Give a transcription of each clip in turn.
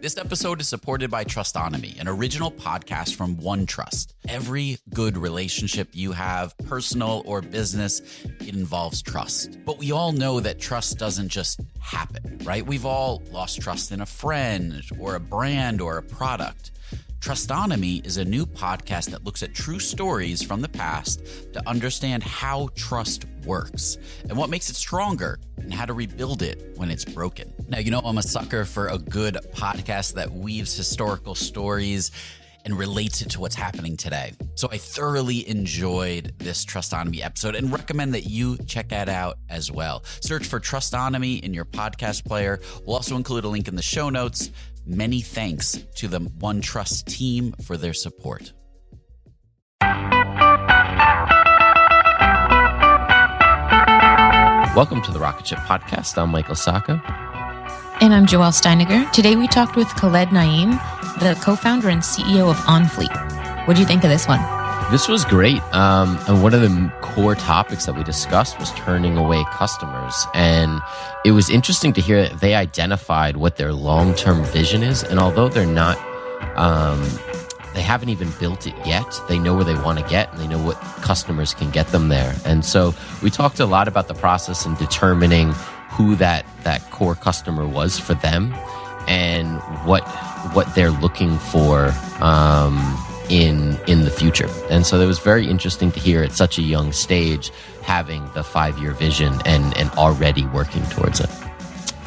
This episode is supported by Trustonomy, an original podcast from OneTrust. Every good relationship you have, personal or business, it involves trust. But we all know that trust doesn't just happen, right? We've all lost trust in a friend or a brand or a product. Trustonomy is a new podcast that looks at true stories from the past to understand how trust works and what makes it stronger and how to rebuild it when it's broken. Now, you know, I'm a sucker for a good podcast that weaves historical stories and relates it to what's happening today. So I thoroughly enjoyed this Trustonomy episode and recommend that you check that out as well. Search for Trustonomy in your podcast player. We'll also include a link in the show notes. Many thanks to the OneTrust team for their support. Welcome to the Rocketship podcast. I'm Michael Sacca. And I'm Joelle Steiniger. Today we talked with Khaled Naim, the co-founder and CEO of OnFleet. What do you think of this one? This was great. And one of the core topics that we discussed was turning away customers. And it was interesting to hear that they identified what their long-term vision is. And although they're not, they haven't even built it yet, they know where they want to get and they know what customers can get them there. And so we talked a lot about the process and determining who that core customer was for them and what they're looking for in the future. And so it was very interesting to hear at such a young stage having the 5-year vision and already working towards it.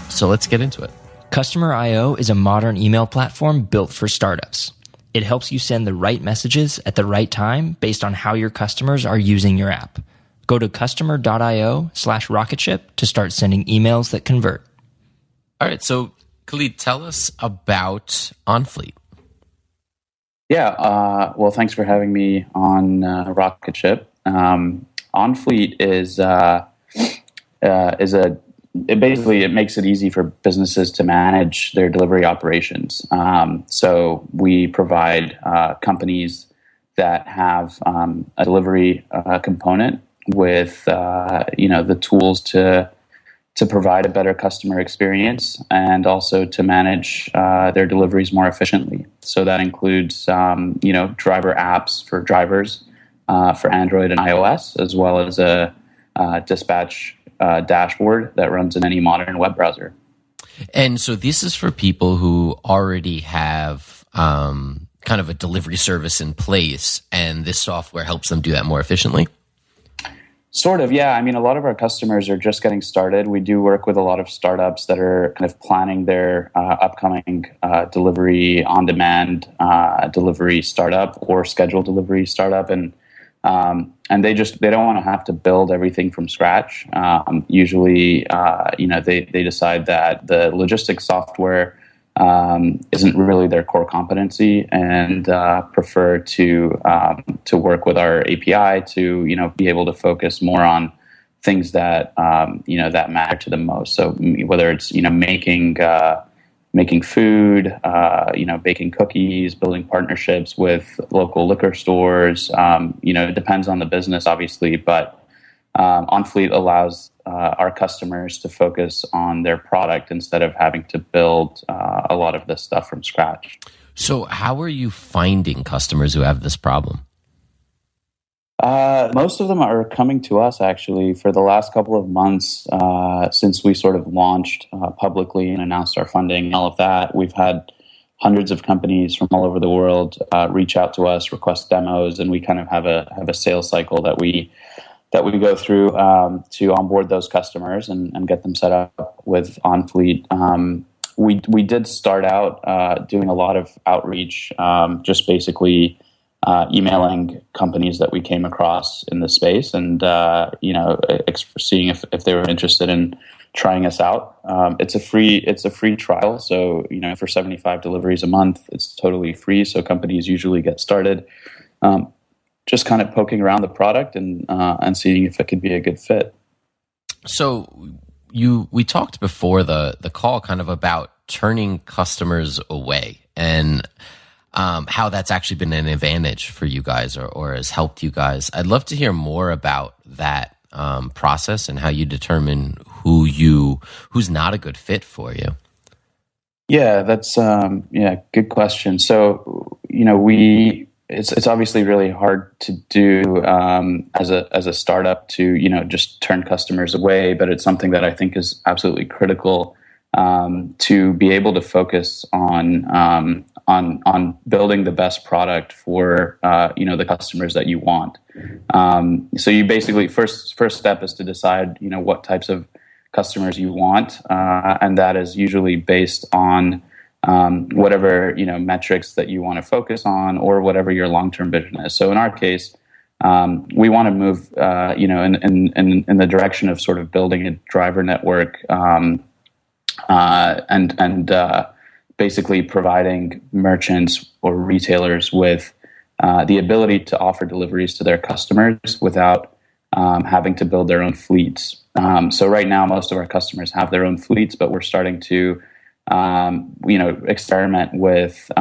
So let's get into it. Customer.io is a modern email platform built for startups. It helps you send the right messages at the right time based on how your customers are using your app. Go to customer.io/rocketship to start sending emails that convert. All right. So Khaled, tell us about OnFleet. Yeah, well, thanks for having me on Rocketship. OnFleet it makes it easy for businesses to manage their delivery operations. So we provide companies that have a delivery component with the tools to provide a better customer experience and also to manage their deliveries more efficiently. So that includes, driver apps for drivers for Android and iOS, as well as a dispatch dashboard that runs in any modern web browser. And so this is for people who already have kind of a delivery service in place, and this software helps them do that more efficiently? Sort of, yeah. I mean, a lot of our customers are just getting started. We do work with a lot of startups that are kind of planning their upcoming delivery on-demand delivery startup or scheduled delivery startup, and they don't want to have to build everything from scratch. Usually, they decide that the logistics software isn't really their core competency and prefer to work with our API to be able to focus more on things that that matter to them most. So whether it's making food, baking cookies, building partnerships with local liquor stores, it depends on the business, obviously, but OnFleet allows our customers to focus on their product instead of having to build a lot of this stuff from scratch. So how are you finding customers who have this problem? Most of them are coming to us, actually, for the last couple of months since we sort of launched publicly and announced our funding and all of that. We've had hundreds of companies from all over the world reach out to us, request demos, and we kind of have a sales cycle that we go through to onboard those customers and get them set up with OnFleet. We did start out doing a lot of outreach, just basically emailing companies that we came across in the space and seeing if they were interested in trying us out. It's a free trial, so for 75 deliveries a month, it's totally free. So companies usually get started. Just kind of poking around the product and seeing if it could be a good fit. So we talked before the call kind of about turning customers away and how that's actually been an advantage for you guys or has helped you guys. I'd love to hear more about that process and how you determine who's not a good fit for you. Yeah, that's good question. So, it's obviously really hard to do as a startup to just turn customers away, but it's something that I think is absolutely critical to be able to focus on building the best product for the customers that you want. So you basically first step is to decide what types of customers you want, and that is usually based on whatever metrics that you want to focus on, or whatever your long-term vision is. So in our case, we want to move in the direction of sort of building a driver network, and basically providing merchants or retailers with the ability to offer deliveries to their customers without having to build their own fleets. So right now, most of our customers have their own fleets, but we're starting to, experiment with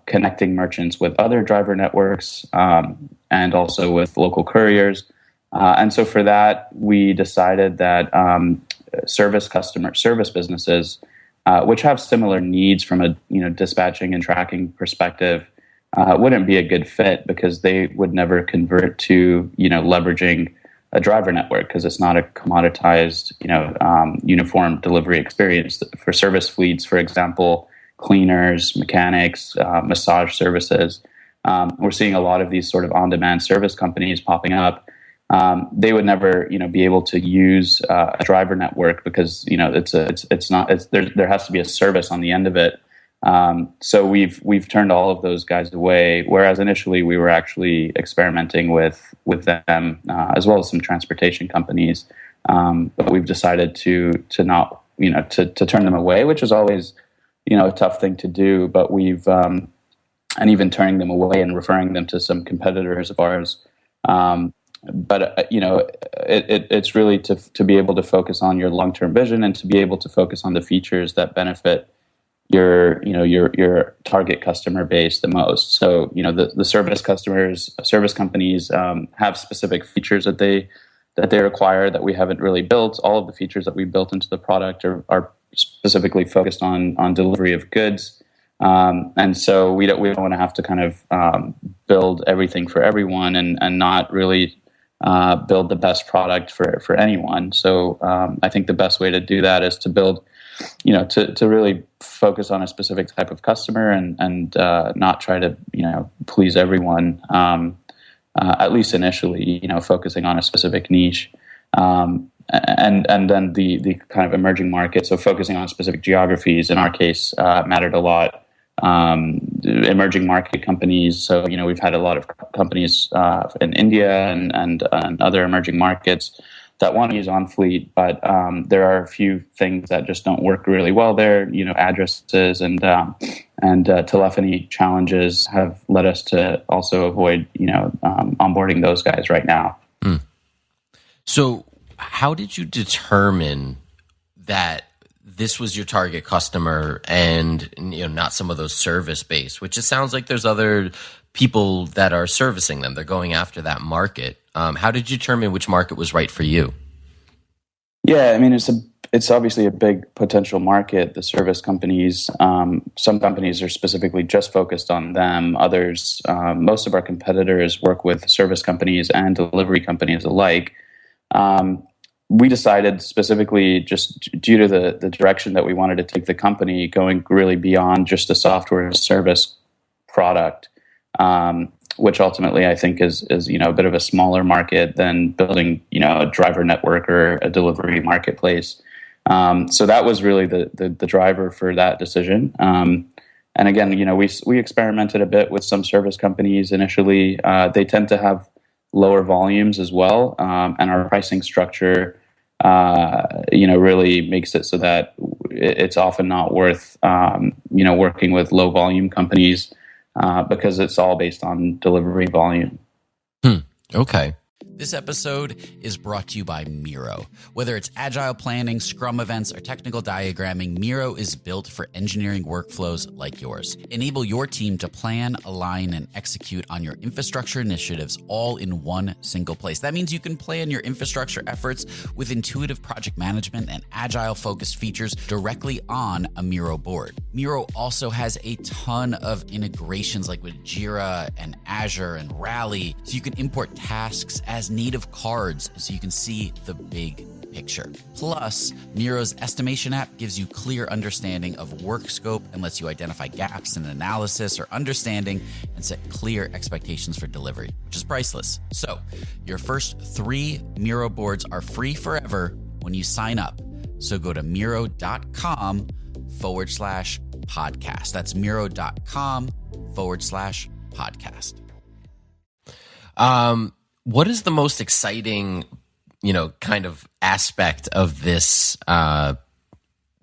connecting merchants with other driver networks, and also with local couriers. And so for that, we decided that service businesses, which have similar needs from a dispatching and tracking perspective, wouldn't be a good fit because they would never convert to leveraging a driver network, because it's not a commoditized, uniform delivery experience. For service fleets, for example, cleaners, mechanics, massage services, we're seeing a lot of these sort of on-demand service companies popping up. They would never, be able to use a driver network because there has to be a service on the end of it. So we've turned all of those guys away. Whereas initially we were actually experimenting with them, as well as some transportation companies. But we've decided to not, to turn them away, which is always, a tough thing to do. But we've, and even turning them away and referring them to some competitors of ours. But it's really to be able to focus on your long-term vision and to be able to focus on the features that benefit your target customer base the most. So the service companies have specific features that they require that we haven't really built. All of the features that we built into the product are specifically focused on delivery of goods. And so we don't want to have to kind of build everything for everyone and not really build the best product for anyone. So I think the best way to do that is to build, to really focus on a specific type of customer and not try to please everyone. At least initially, focusing on a specific niche, and then the kind of emerging market. So focusing on specific geographies in our case mattered a lot. Emerging market companies. So we've had a lot of companies in India and other emerging markets that want to use OnFleet, but there are a few things that just don't work really well there. Addresses and telephony challenges have led us to also avoid onboarding those guys right now. So how did you determine that this was your target customer and not some of those service based, which it sounds like there's other people that are servicing them, they're going after that market? How did you determine which market was right for you? Yeah, I mean, it's obviously a big potential market. The service companies, some companies are specifically just focused on them. Others, most of our competitors work with service companies and delivery companies alike. We decided specifically just due to the direction that we wanted to take the company, going really beyond just a software as a service product, which ultimately I think is a bit of a smaller market than building a driver network or a delivery marketplace. So that was really the driver for that decision. And again, we experimented a bit with some service companies initially. They tend to have lower volumes as well, and our pricing structure really makes it so that it's often not worth working with low volume companies because it's all based on delivery volume. Okay. This episode is brought to you by Miro. Whether it's agile planning, Scrum events, or technical diagramming, Miro is built for engineering workflows like yours. Enable your team to plan, align, and execute on your infrastructure initiatives all in one single place. That means you can plan your infrastructure efforts with intuitive project management and agile-focused features directly on a Miro board. Miro also has a ton of integrations like with Jira and Azure and Rally, so you can import tasks as native cards so you can see the big picture. Plus, Miro's estimation app gives you clear understanding of work scope and lets you identify gaps in analysis or understanding and set clear expectations for delivery, which is priceless. So, your first 3 Miro boards are free forever when you sign up. So go to Miro.com/podcast. That's Miro.com/podcast. What is the most exciting, kind of aspect of this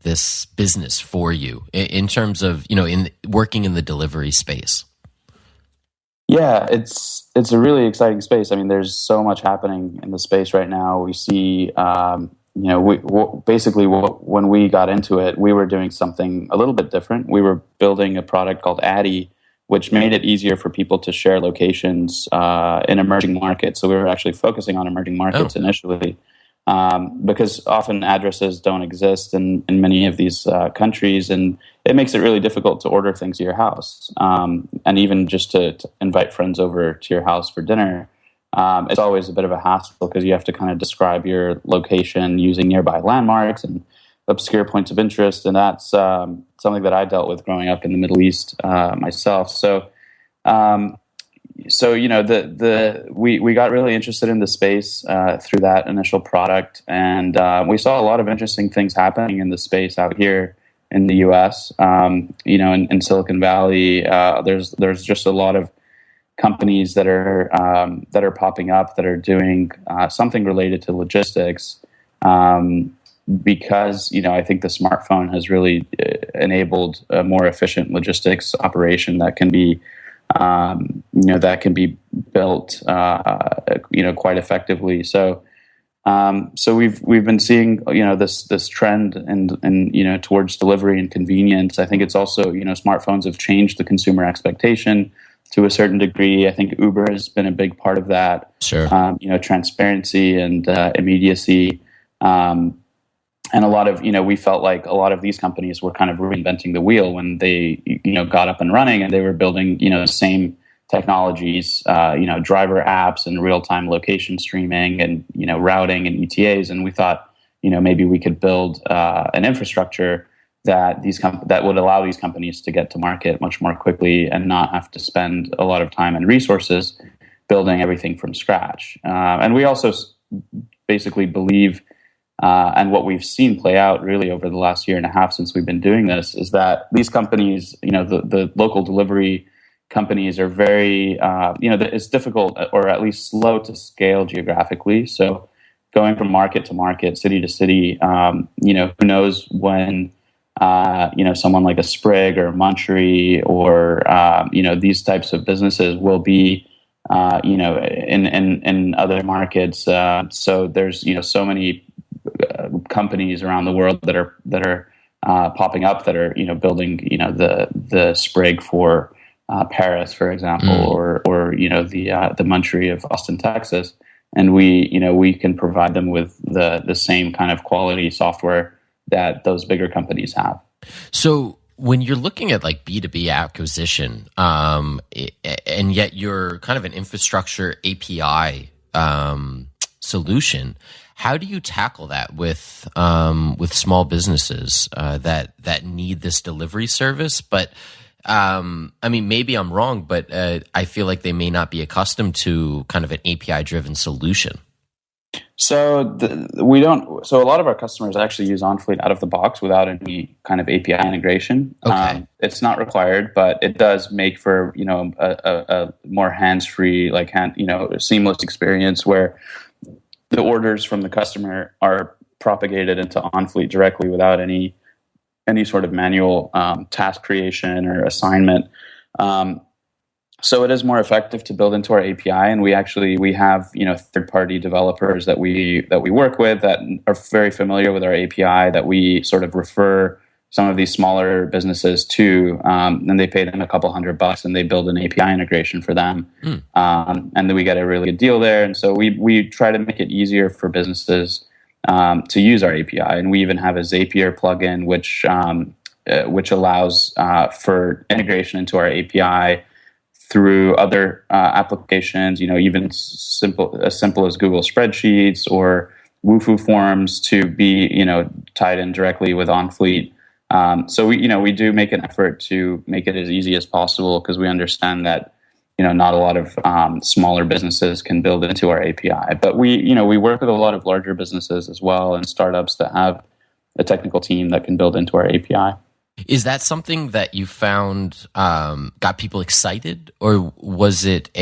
this business for you in terms of, in working in the delivery space? Yeah, it's a really exciting space. I mean, there's so much happening in the space right now. We see, when we got into it, we were doing something a little bit different. We were building a product called Addy, which made it easier for people to share locations in emerging markets. So we were actually focusing on emerging markets initially, because often addresses don't exist in many of these countries, and it makes it really difficult to order things to your house. And even just to invite friends over to your house for dinner, it's always a bit of a hassle because you have to kind of describe your location using nearby landmarks and obscure points of interest, and that's something that I dealt with growing up in the Middle East myself. So we got really interested in the space through that initial product, and we saw a lot of interesting things happening in the space out here in the U.S. In Silicon Valley, there's just a lot of companies that are popping up that are doing something related to logistics. Because I think the smartphone has really enabled a more efficient logistics operation that can be built quite effectively. So we've been seeing this trend and towards delivery and convenience. I think it's also smartphones have changed the consumer expectation to a certain degree. I think Uber has been a big part of that. Sure. Transparency and immediacy. And a lot of, we felt like a lot of these companies were kind of reinventing the wheel when they, got up and running, and they were building, the same technologies, driver apps and real-time location streaming and, routing and ETAs. And we thought, maybe we could build an infrastructure that that would allow these companies to get to market much more quickly and not have to spend a lot of time and resources building everything from scratch. And we also basically believe, and what we've seen play out really over the last year and a half since we've been doing this, is that these companies, the local delivery companies are very, it's difficult or at least slow to scale geographically. So going from market to market, city to city, who knows when, someone like a Sprig or Munchery or, these types of businesses will be, in other markets. So there's, so many companies around the world that are popping up that are building the Sprig for Paris, for example, or the Munchery of Austin, Texas, and we can provide them with the same kind of quality software that those bigger companies have. So when you're looking at like B2B acquisition, and yet you're kind of an infrastructure API solution, how do you tackle that with small businesses that need this delivery service? But maybe I'm wrong, but I feel like they may not be accustomed to kind of an API-driven solution. So So a lot of our customers actually use OnFleet out of the box without any kind of API integration. Okay. It's not required, but it does make for a more hands-free, seamless experience where the orders from the customer are propagated into OnFleet directly without any sort of manual task creation or assignment. So it is more effective to build into our API, and we have third-party developers that we work with that are very familiar with our API, that we sort of refer some of these smaller businesses to, and they pay them a couple $100 and they build an API integration for them, and then we get a really good deal there. And so we try to make it easier for businesses to use our API, and we even have a Zapier plugin which allows for integration into our API through other applications, even as simple as Google Spreadsheets or Wufoo Forms to be, tied in directly with OnFleet. So we do make an effort to make it as easy as possible, because we understand that, not a lot of smaller businesses can build into our API. But we work with a lot of larger businesses as well, and startups that have a technical team that can build into our API. Is that something that you found got people excited, or was it or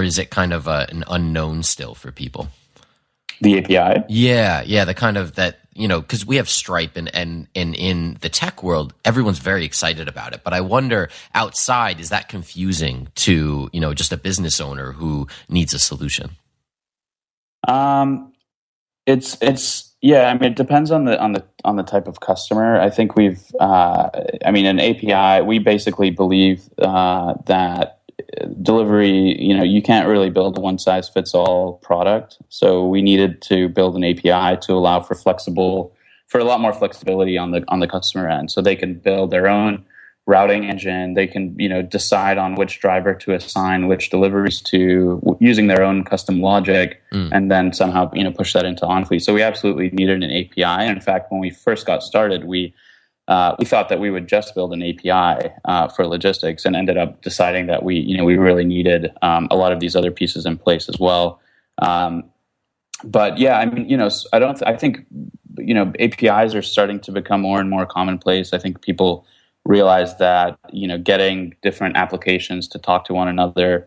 is it kind of an unknown still for people? The API? Yeah, the kind of that, because we have Stripe and in the tech world, everyone's very excited about it. But I wonder, outside, is that confusing to, just a business owner who needs a solution? It depends on the type of customer. I think an API, we basically believe that delivery, you can't really build a one-size-fits-all product. So we needed to build an API to allow for a lot more flexibility on the customer end, so they can build their own routing engine. They can, decide on which driver to assign which deliveries to, using their own custom logic, and then somehow, push that into OnFleet. So we absolutely needed an API. And in fact, when we first got started, we thought that we would just build an API for logistics, and ended up deciding that we really needed a lot of these other pieces in place as well. But yeah, I think APIs are starting to become more and more commonplace. I think people realize that getting different applications to talk to one another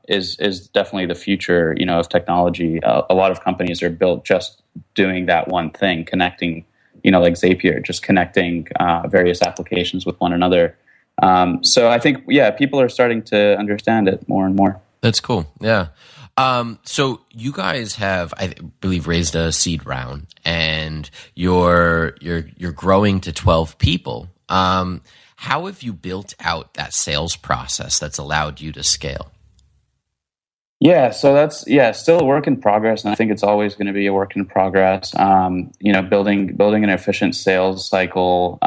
is definitely the future of technology. A lot of companies are built just doing that one thing, connecting, like Zapier, just connecting various applications with one another. So I think people are starting to understand it more and more. That's cool. Yeah. So you guys have, I believe, raised a seed round, and you're growing to 12 people. How have you built out that sales process that's allowed you to scale? Yeah, so that's still a work in progress, and I think it's always going to be a work in progress. Building an efficient sales cycle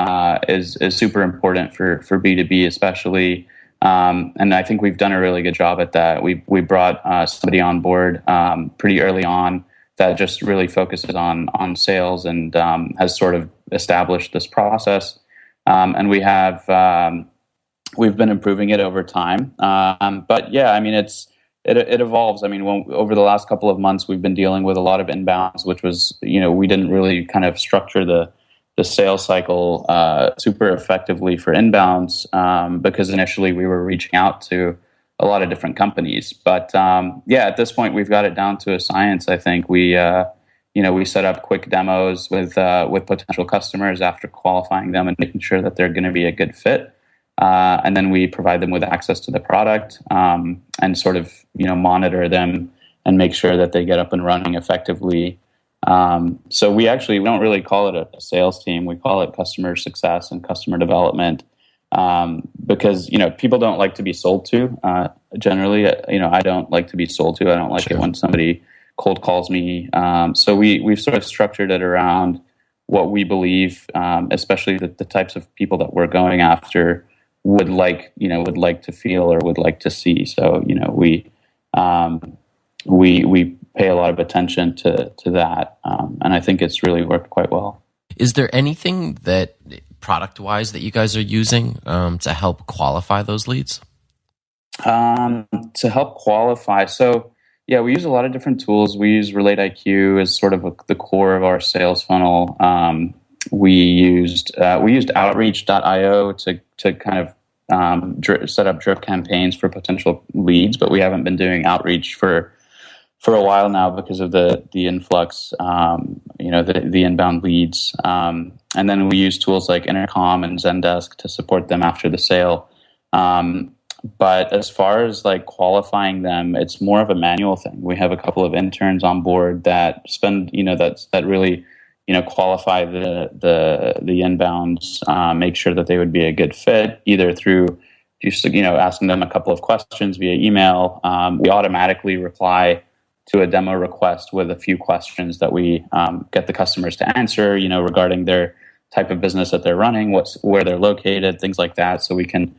is super important for B2B especially, and I think we've done a really good job at that. We brought somebody on board pretty early on that just really focuses on sales, and has sort of established this process. And we've been improving it over time. But yeah, it evolves. Over the last couple of months, we've been dealing with a lot of inbounds, which was, we didn't really kind of structure the sales cycle super effectively for inbounds, because initially we were reaching out to a lot of different companies. But at this point, we've got it down to a science. I think we set up quick demos with potential customers after qualifying them and making sure that they're going to be a good fit. And then we provide them with access to the product, and sort of, monitor them and make sure that they get up and running effectively. So we don't really call it a sales team. We call it customer success and customer development, because, people don't like to be sold to. Generally, I don't like to be sold to. I don't like it when somebody cold calls me. So we've sort of structured it around what we believe, especially the types of people that we're going after would like to feel or would like to see. So, we pay a lot of attention to that. And I think it's really worked quite well. Is there anything that product-wise that you guys are using to help qualify those leads? To help qualify. So, yeah, we use a lot of different tools. We use Relate IQ as sort of the core of our sales funnel. We used Outreach.io to kind of set up drip campaigns for potential leads, but we haven't been doing outreach for a while now because of the influx, the inbound leads. And then we use tools like Intercom and Zendesk to support them after the sale. But as far as like qualifying them, it's more of a manual thing. We have a couple of interns on board that spend, that really, qualify the inbounds, make sure that they would be a good fit, either through just, asking them a couple of questions via email. We automatically reply to a demo request with a few questions that we get the customers to answer, regarding their type of business that they're running, where they're located, things like that, so we can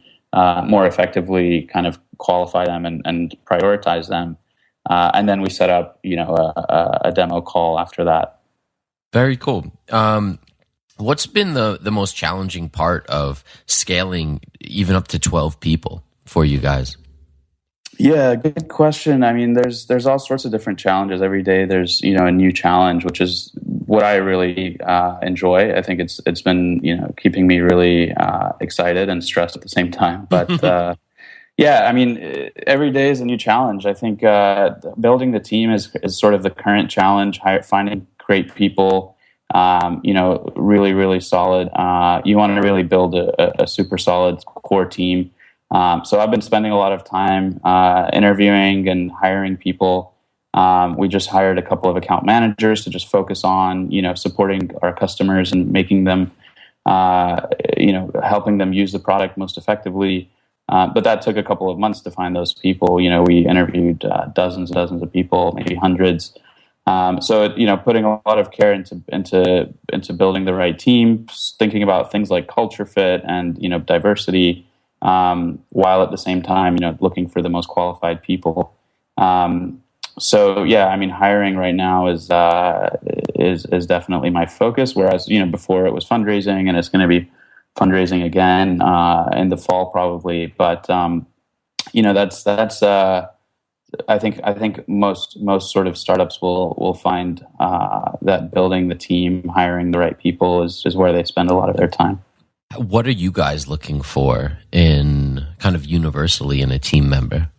more effectively kind of qualify them and prioritize them. And then we set up, a demo call after that. Very cool. What's been the most challenging part of scaling even up to 12 people for you guys? Yeah, good question. I mean, there's all sorts of different challenges. Every day there's, a new challenge, which is what I really enjoy. I think it's been, keeping me really excited and stressed at the same time. But yeah, I mean, every day is a new challenge. I think building the team is sort of the current challenge, finding great people, really, really solid. You want to really build a super solid core team. So I've been spending a lot of time interviewing and hiring people. We just hired a couple of account managers to just focus on, supporting our customers and making them, helping them use the product most effectively. But that took a couple of months to find those people. We interviewed dozens and dozens of people, maybe hundreds. So, putting a lot of care into building the right team, thinking about things like culture fit and, diversity. While at the same time, looking for the most qualified people. So yeah, I mean, hiring right now is definitely my focus. Whereas before it was fundraising, and it's going to be fundraising again in the fall probably. But that's I think most sort of startups will find that building the team, hiring the right people is where they spend a lot of their time. What are you guys looking for in kind of universally in a team member?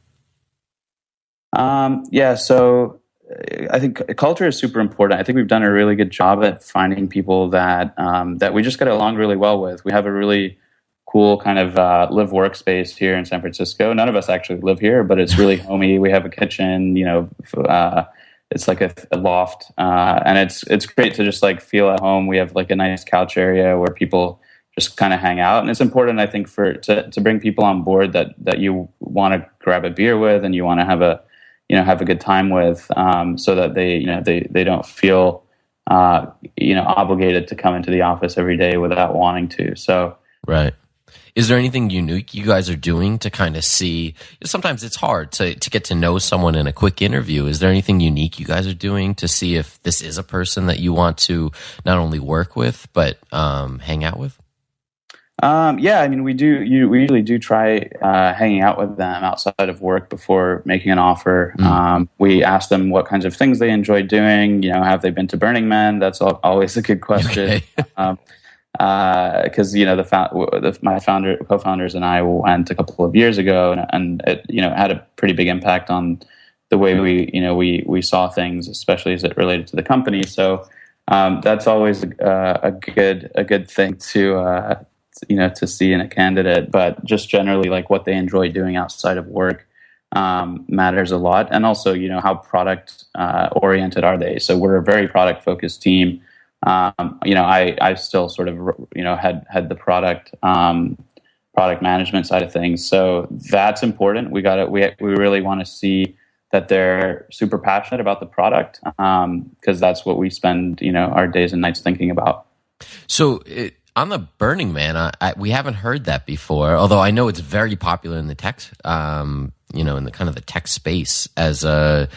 So I think culture is super important. I think we've done a really good job at finding people that we just get along really well with. We have a really cool kind of live workspace here in San Francisco. None of us actually live here, but it's really homey. We have a kitchen, it's like a loft, and it's great to just like feel at home. We have like a nice couch area where people just kind of hang out. And it's important, I think, to bring people on board that you want to grab a beer with and you want to have a good time with, so that they don't feel obligated to come into the office every day without wanting to. So right. Is there anything unique you guys are doing to kind of see? Sometimes it's hard to get to know someone in a quick interview. Is there anything unique you guys are doing to see if this is a person that you want to not only work with but hang out with? Yeah, I mean, we usually do try hanging out with them outside of work before making an offer. We ask them what kinds of things they enjoy doing. Have they been to Burning Man? That's always a good question. Okay. Because my co-founders and I went a couple of years ago, and it had a pretty big impact on the way we saw things, especially as it related to the company. So that's always a good thing to see in a candidate. But just generally, like what they enjoy doing outside of work matters a lot, and also how product oriented are they. So we're a very product focused team. I still sort of had the product management side of things, so that's important. We really want to see that they're super passionate about the product, because that's what we spend our days and nights thinking about. So on the Burning Man, we haven't heard that before. Although I know it's very popular in the tech, in the kind of the tech space as an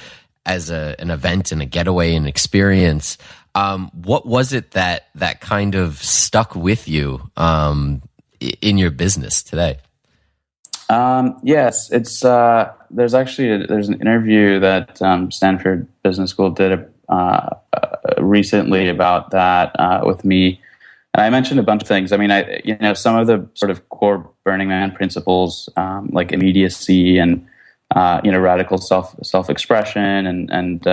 event and a getaway and experience. What was it that kind of stuck with you in your business today? Yes, it's there's an interview that Stanford Business School did recently about that with me, and I mentioned a bunch of things. I mean, some of the sort of core Burning Man principles, like immediacy and radical self-expression and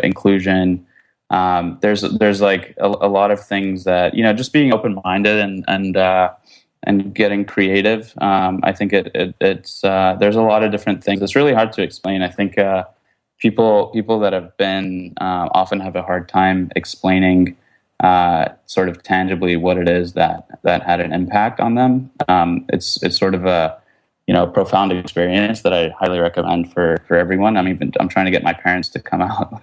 inclusion. There's like a lot of things that just being open-minded and and getting creative. I think it's there's a lot of different things. It's really hard to explain. I think people that have been often have a hard time explaining sort of tangibly what it is that had an impact on them. It's sort of a profound experience that I highly recommend for everyone. I'm trying to get my parents to come out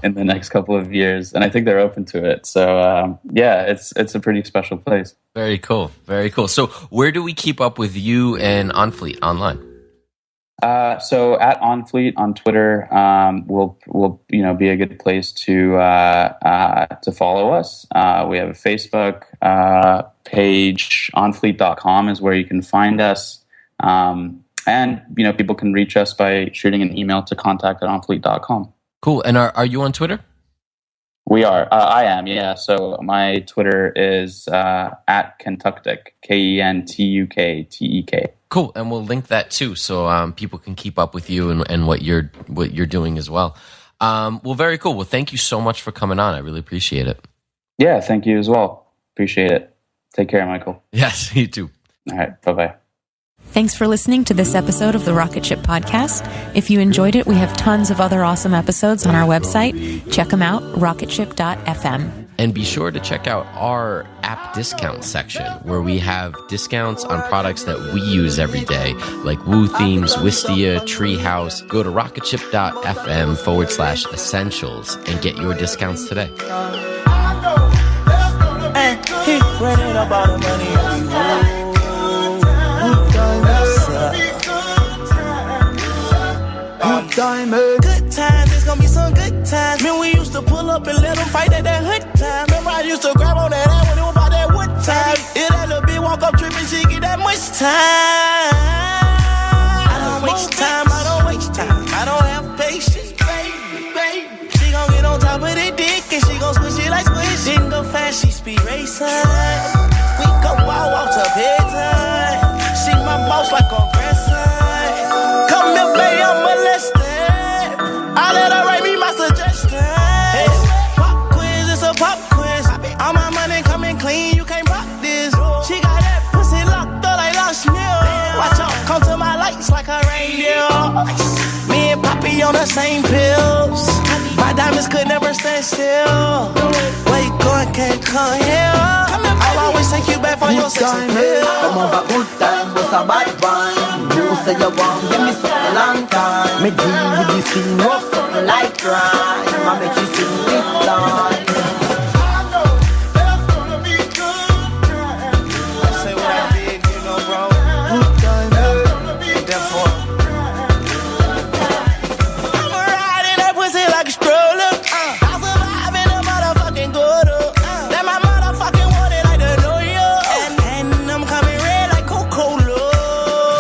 in the next couple of years, and I think they're open to it. So it's a pretty special place. Very cool. Very cool. So where do we keep up with you and OnFleet online? So at OnFleet on Twitter will be a good place to follow us. We have a Facebook page. OnFleet.com is where you can find us. And people can reach us by shooting an email to contact@onfleet.com. Cool. And are you on Twitter? We are. I am, yeah. So my Twitter is at Kentuktek, KentukTek. Cool. And we'll link that too, so people can keep up with you and what you're doing as well. Well, very cool. Well, thank you so much for coming on. I really appreciate it. Yeah, thank you as well. Appreciate it. Take care, Michael. Yes, you too. All right. Bye-bye. Thanks for listening to this episode of the Rocketship podcast. If you enjoyed it, we have tons of other awesome episodes on our website. Check them out, rocketship.fm. And be sure to check out our app discount section, where we have discounts on products that we use every day, like Woo Themes, Wistia, Treehouse. Go to rocketship.fm/essentials and get your discounts today. Good times, it's gonna be some good times. Man, we used to pull up and let them fight at that hood time. Remember, I used to grab on that ass when it was about that wood time. Yeah, that little bitch walk up tripping, she get that much time. I don't waste time, I don't waste time. I don't have patience, baby. She gon' get on top of the dick and she gon' squish it like squish. Didn't go fast, she speed racing. We go wild, walk to bedtime. She my boss like a grandson. Come here, baby, I'm molested. I let her write me my suggestion. Hey, pop quiz, it's a pop quiz. All my money coming clean, you can't rock this. She got that pussy locked up like Lost Mill. Watch out, come to my lights like a reindeer. Me and Poppy on the same pills. My diamonds could never stand still. Where you going, can't come here. I'll always take you back for your sex appeal. Come on, good time, what's a bad one? You say you want, give me something long time. Me deal with this thing, what's something like crime. I make you sing this line. Say what I did, you know, bro. Therefore, I'ma ride in that pussy like a stroller. I'll survive in a motherfucking Gordo. That my motherfucking want it like the New York. And I'm coming red like Coca-Cola.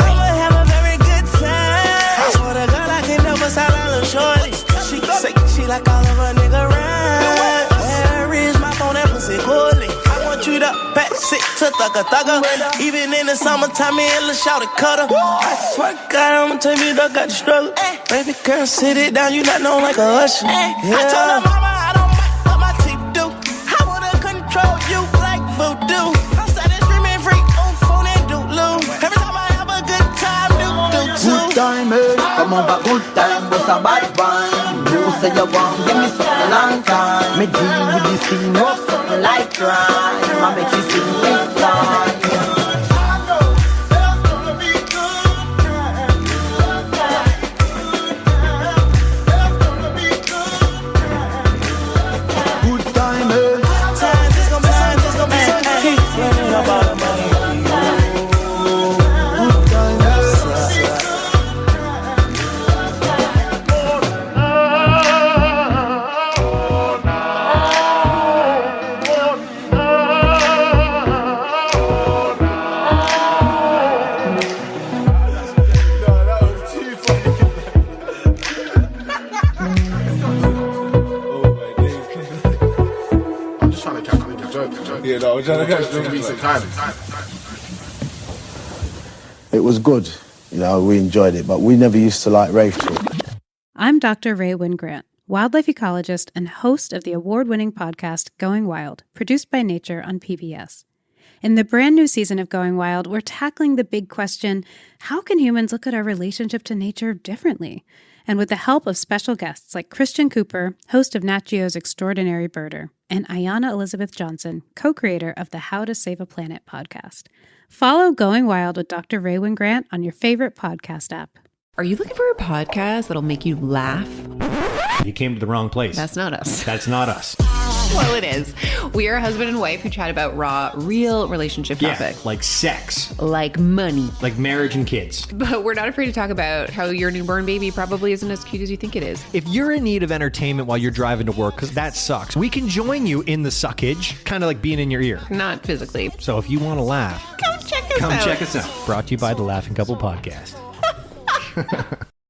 I'ma have a very good time. I swear to God, I can never sound a little shorty. She say she like all of a nigga rhyme. Where is my phone and pussy coolly? I want you to pass it to thugger. Even in the summertime, me and Lil' Shawty cutter. I swear to God, I'ma tell you that got the struggle. Baby girl, sit it down, you not known like a usher. I told her mama I don't mind what my teeth do. I wanna control you like voodoo. I'm started screaming free on phone and doodloo. Every time I have a good time, do too. Good time, come on, good time, what's a bad one? You say you want, give me something long time. Me deal with this thing, what's something like crime. I make you sing this line. It was good, we enjoyed it, but we never used to like rave talk. I'm Dr. Ray Wingrant, wildlife ecologist and host of the award-winning podcast Going Wild, produced by Nature on PBS. In the brand new season of Going Wild, we're tackling the big question, how can humans look at our relationship to nature differently? And with the help of special guests like Christian Cooper, host of Nat Geo's Extraordinary Birder, and Ayanna Elizabeth Johnson, co-creator of the How to Save a Planet podcast. Follow Going Wild with Dr. Raywin Grant on your favorite podcast app. Are you looking for a podcast that'll make you laugh? You came to the wrong place. That's not us. That's not us. Well, it is. We are a husband and wife who chat about raw, real relationship topics. Like sex. Like money. Like marriage and kids. But we're not afraid to talk about how your newborn baby probably isn't as cute as you think it is. If you're in need of entertainment while you're driving to work, because that sucks, we can join you in the suckage, kind of like being in your ear. Not physically. So if you want to laugh, come check us out. Brought to you by the Laughing Couple Podcast.